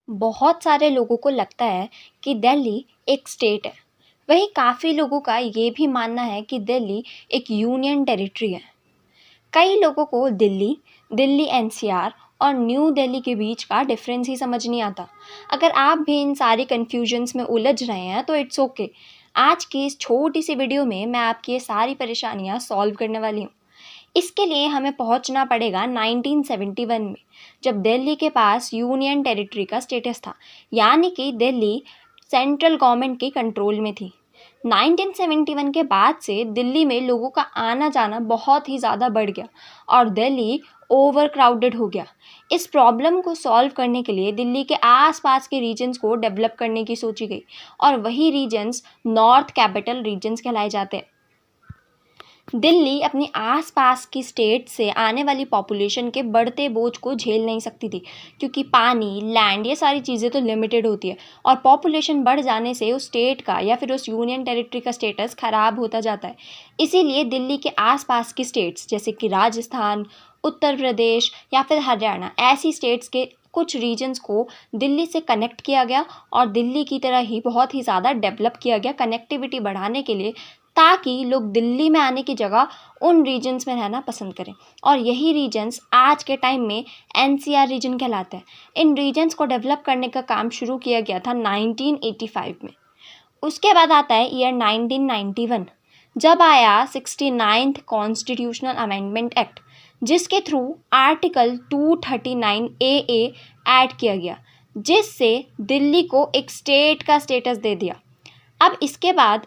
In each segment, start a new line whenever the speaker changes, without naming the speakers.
बहुत सारे लोगों को लगता है कि दिल्ली एक स्टेट है। वहीं काफ़ी लोगों का ये भी मानना है कि दिल्ली एक यूनियन टेरिटरी है। कई लोगों को दिल्ली, दिल्ली एनसीआर और न्यू दिल्ली के बीच का डिफरेंस ही समझ नहीं आता। अगर आप भी इन सारी कन्फ्यूजन्स में उलझ रहे हैं तो इट्स ओके। आज की इस छोटी सी वीडियो में मैं आपकी ये सारी परेशानियाँ सॉल्व करने वाली हूँ। इसके लिए हमें पहुंचना पड़ेगा 1971 में, जब दिल्ली के पास यूनियन टेरिटरी का स्टेटस था, यानी कि दिल्ली सेंट्रल गवर्नमेंट के कंट्रोल में थी। 1971 के बाद से दिल्ली में लोगों का आना जाना बहुत ही ज़्यादा बढ़ गया और दिल्ली ओवर क्राउडेड हो गया। इस प्रॉब्लम को सॉल्व करने के लिए दिल्ली के आसपास के रीजन्स को डेवलप करने की सोची गई और वही रीजन्स नॉर्थ कैपिटल रीजन्स कहलाए जाते हैं। दिल्ली अपनी आसपास की स्टेट से आने वाली पॉपुलेशन के बढ़ते बोझ को झेल नहीं सकती थी, क्योंकि पानी, लैंड, ये सारी चीज़ें तो लिमिटेड होती है और पॉपुलेशन बढ़ जाने से उस स्टेट का या फिर उस यूनियन टेरिटरी का स्टेटस ख़राब होता जाता है। इसीलिए दिल्ली के आसपास की स्टेट्स जैसे कि राजस्थान, उत्तर प्रदेश या फिर हरियाणा, ऐसी स्टेट्स के कुछ रीजन्स को दिल्ली से कनेक्ट किया गया और दिल्ली की तरह ही बहुत ही ज़्यादा डेवलप किया गया कनेक्टिविटी बढ़ाने के लिए, ताकि लोग दिल्ली में आने की जगह उन रीजन्स में रहना पसंद करें। और यही रीजन्स आज के टाइम में एनसीआर रीजन कहलाते हैं। इन रीजन्स को डेवलप करने का काम शुरू किया गया था 1985 में। उसके बाद आता है ईयर 1991, जब आया 69th कॉन्स्टिट्यूशनल अमेंडमेंट एक्ट, जिसके थ्रू आर्टिकल 239 AA ऐड किया गया, जिससे दिल्ली को एक स्टेट का स्टेटस दे दिया। अब इसके बाद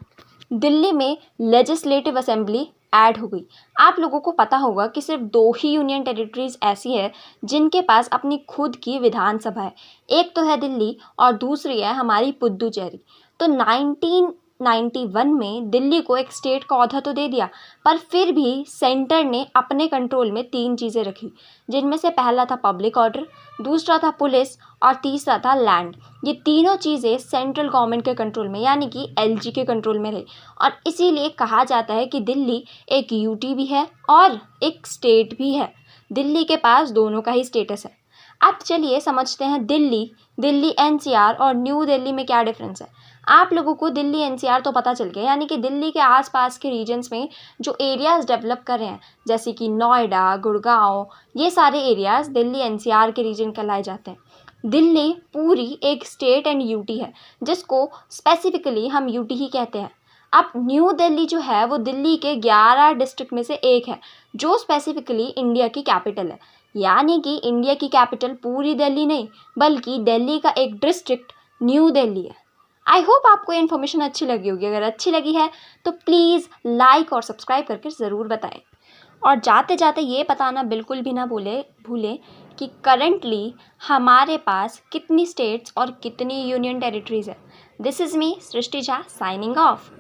दिल्ली में लेजिस्लेटिव असेंबली ऐड हो गई। आप लोगों को पता होगा कि सिर्फ 2 ही यूनियन टेरिटरीज ऐसी है जिनके पास अपनी खुद की विधानसभा है। एक तो है दिल्ली और दूसरी है हमारी पुद्दुचेरी। तो 1991 में दिल्ली को एक स्टेट का ओहदा तो दे दिया, पर फिर भी सेंटर ने अपने कंट्रोल में 3 चीज़ें रखी, जिनमें से पहला था पब्लिक ऑर्डर, दूसरा था पुलिस और तीसरा था लैंड। ये तीनों चीज़ें सेंट्रल गवर्नमेंट के कंट्रोल में यानी कि एलजी के कंट्रोल में रही और इसीलिए कहा जाता है कि दिल्ली एक यूटी भी है और एक स्टेट भी है। दिल्ली के पास दोनों का ही स्टेटस है। अब चलिए समझते हैं दिल्ली, दिल्ली एनसीआर और न्यू दिल्ली में क्या डिफरेंस है। आप लोगों को दिल्ली एनसीआर तो पता चल गया, यानी कि दिल्ली के आसपास के रीजन्स में जो एरियाज़ डेवलप कर रहे हैं जैसे कि नोएडा, गुड़गांव, ये सारे एरियाज़ दिल्ली एनसीआर के रीजन कहलाए जाते हैं। दिल्ली पूरी एक स्टेट एंड यूटी है, जिसको स्पेसिफिकली हम यूटी ही कहते हैं। अब न्यू दिल्ली जो है वो दिल्ली के 11 डिस्ट्रिक्ट में से एक है, जो स्पेसिफिकली इंडिया की कैपिटल है। यानी कि इंडिया की कैपिटल पूरी दिल्ली नहीं, बल्कि दिल्ली का एक डिस्ट्रिक्ट न्यू दिल्ली है। आई होप आपको ये इन्फॉर्मेशन अच्छी लगी होगी। अगर अच्छी लगी है तो प्लीज़ लाइक और सब्सक्राइब करके ज़रूर बताएं। और जाते जाते ये बताना बिल्कुल भी ना भूलें कि करंटली हमारे पास कितनी स्टेट्स और कितनी यूनियन टेरिटरीज़ है। This is me Srishti Jha signing off.